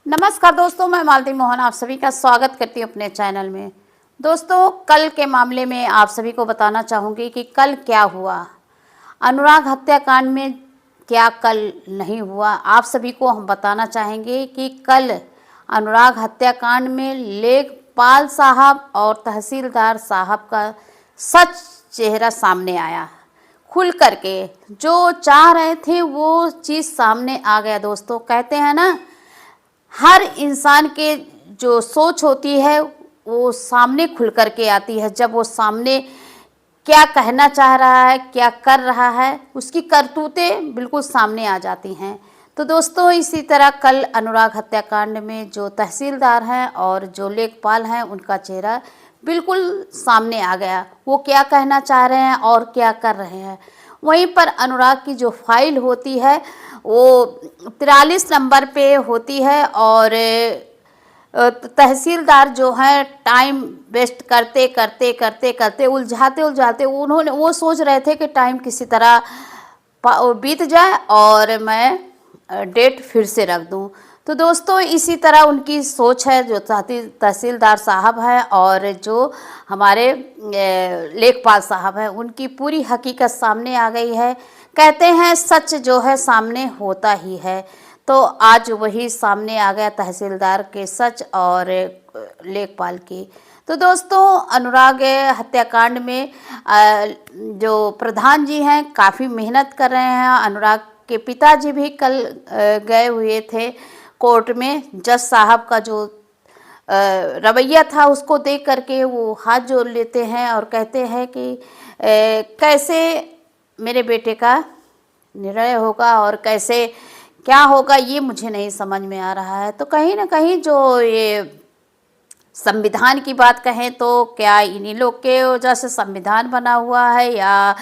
नमस्कार दोस्तों, मैं मालती मोहन आप सभी का स्वागत करती हूँ अपने चैनल में। दोस्तों, कल के मामले में आप सभी को बताना चाहूँगी कि कल क्या हुआ। अनुराग हत्याकांड में क्या कल नहीं हुआ, आप सभी को हम बताना चाहेंगे कि कल अनुराग हत्याकांड में लेखपाल साहब और तहसीलदार साहब का सच चेहरा सामने आया। खुल करके जो चाह रहे थे वो चीज़ सामने आ गया। दोस्तों, कहते हैं ना, हर इंसान के जो सोच होती है वो सामने खुल कर के आती है। जब वो सामने क्या कहना चाह रहा है, क्या कर रहा है, उसकी करतूतें बिल्कुल सामने आ जाती हैं। तो दोस्तों, इसी तरह कल अनुराग हत्याकांड में जो तहसीलदार हैं और जो लेखपाल हैं उनका चेहरा बिल्कुल सामने आ गया। वो क्या कहना चाह रहे हैं और क्या कर रहे हैं। वहीं पर अनुराग की जो फाइल होती है वो 43 नंबर पे होती है और तहसीलदार जो है टाइम वेस्ट करते करते करते करते उलझाते उलझाते उन्होंने वो सोच रहे थे कि टाइम किसी तरह बीत जाए और मैं डेट फिर से रख दूं। तो दोस्तों, इसी तरह उनकी सोच है जो तहसीलदार साहब हैं और जो हमारे लेखपाल साहब हैं, उनकी पूरी हकीकत सामने आ गई है। कहते हैं सच जो है सामने होता ही है। तो आज वही सामने आ गया, तहसीलदार के सच और लेखपाल की। तो दोस्तों, अनुराग हत्याकांड में जो प्रधान जी हैं काफ़ी मेहनत कर रहे हैं। अनुराग के पिताजी भी कल गए हुए थे कोर्ट में। जज साहब का जो रवैया था उसको देख करके वो हाथ जोड़ लेते हैं और कहते हैं कि कैसे मेरे बेटे का निर्णय होगा और कैसे क्या होगा, ये मुझे नहीं समझ में आ रहा है। तो कहीं ना कहीं जो ये संविधान की बात कहें तो क्या इन्हीं लोग के वजह से संविधान बना हुआ है, या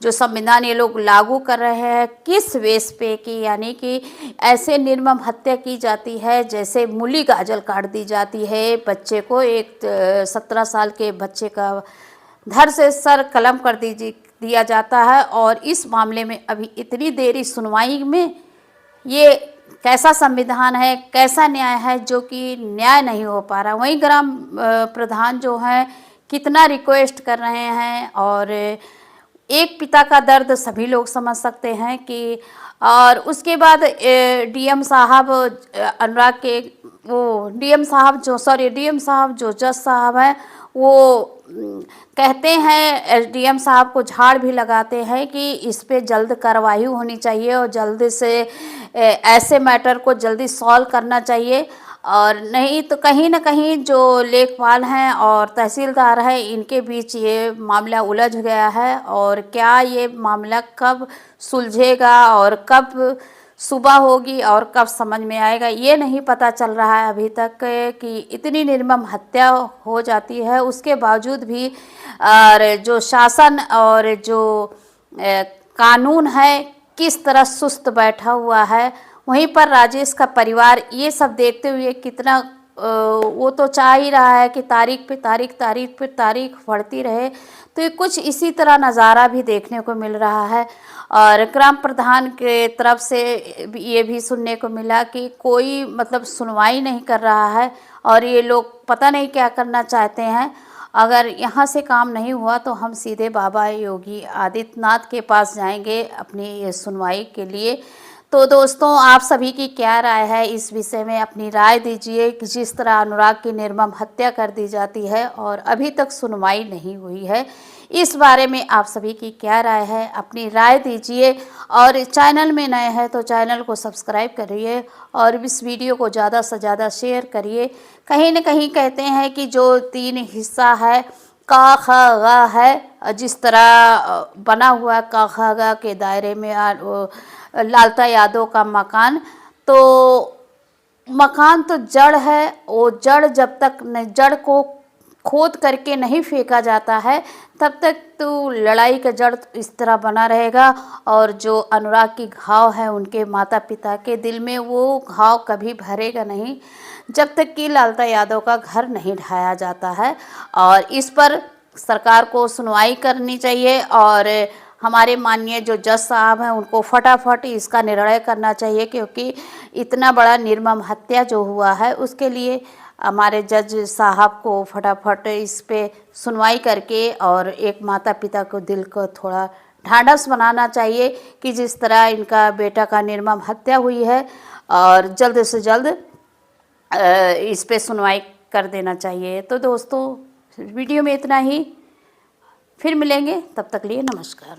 जो संविधान ये लोग लागू कर रहे हैं किस बेस पे कि यानी कि ऐसे निर्मम हत्या की जाती है जैसे मूली गाजर काट दी जाती है बच्चे को। एक 17 साल के बच्चे का धड़ से सर कलम कर दिया जाता है। और इस मामले में अभी इतनी देरी सुनवाई में, ये कैसा संविधान है, कैसा न्याय है जो कि न्याय नहीं हो पा रहा। वहीं ग्राम प्रधान जो हैं कितना रिक्वेस्ट कर रहे हैं और एक पिता का दर्द सभी लोग समझ सकते हैं कि। और उसके बाद डीएम साहब अनुराग के वो डीएम साहब जो जज साहब हैं वो कहते हैं, एसडीएम साहब को झाड़ भी लगाते हैं कि इस पे जल्द कार्रवाई होनी चाहिए और जल्द से ऐसे मैटर को जल्दी सॉल्व करना चाहिए। और नहीं तो कहीं ना कहीं जो लेखपाल हैं और तहसीलदार हैं इनके बीच ये मामला उलझ गया है। और क्या ये मामला कब सुलझेगा और कब सुबह होगी और कब समझ में आएगा, ये नहीं पता चल रहा है अभी तक कि इतनी निर्मम हत्या हो जाती है उसके बावजूद भी। और जो शासन और जो कानून है किस तरह सुस्त बैठा हुआ है। वहीं पर राजेश का परिवार ये सब देखते हुए कितना वो तो चाह ही रहा है कि तारीख पे तारीख, तारीख पे तारीख बढ़ती रहे। तो ये कुछ इसी तरह नज़ारा भी देखने को मिल रहा है। और ग्राम प्रधान के तरफ से ये भी सुनने को मिला कि कोई मतलब सुनवाई नहीं कर रहा है और ये लोग पता नहीं क्या करना चाहते हैं। अगर यहाँ से काम नहीं हुआ तो हम सीधे बाबा योगी आदित्यनाथ के पास जाएंगे अपनी ये सुनवाई के लिए। तो दोस्तों, आप सभी की क्या राय है इस विषय में, अपनी राय दीजिए कि जिस तरह अनुराग की निर्मम हत्या कर दी जाती है और अभी तक सुनवाई नहीं हुई है, इस बारे में आप सभी की क्या राय है, अपनी राय दीजिए। और चैनल में नए हैं तो चैनल को सब्सक्राइब करिए और इस वीडियो को ज़्यादा से ज़्यादा शेयर करिए। कहीं न कहीं कहते हैं कि जो 3 हिस्सा है का ख ग है, जिस तरह बना हुआ का ख ग के दायरे में लालता यादव का मकान, तो मकान तो जड़ है। वो जड़ जब तक जड़ को खोद करके नहीं फेंका जाता है तब तक तो लड़ाई का जड़ इस तरह बना रहेगा। और जो अनुराग की घाव है उनके माता पिता के दिल में, वो घाव कभी भरेगा नहीं जब तक कि लालता यादव का घर नहीं ढाया जाता है। और इस पर सरकार को सुनवाई करनी चाहिए और हमारे माननीय जो जज साहब हैं उनको फटाफट इसका निर्णय करना चाहिए, क्योंकि इतना बड़ा निर्मम हत्या जो हुआ है उसके लिए हमारे जज साहब को फटाफट इस पे सुनवाई करके और एक माता पिता को दिल को थोड़ा ढाढ़स बनाना चाहिए कि जिस तरह इनका बेटा का निर्मम हत्या हुई है और जल्द से जल्द इस पे सुनवाई कर देना चाहिए। तो दोस्तों वीडियो में इतना ही, फिर मिलेंगे, तब तक लिए नमस्कार।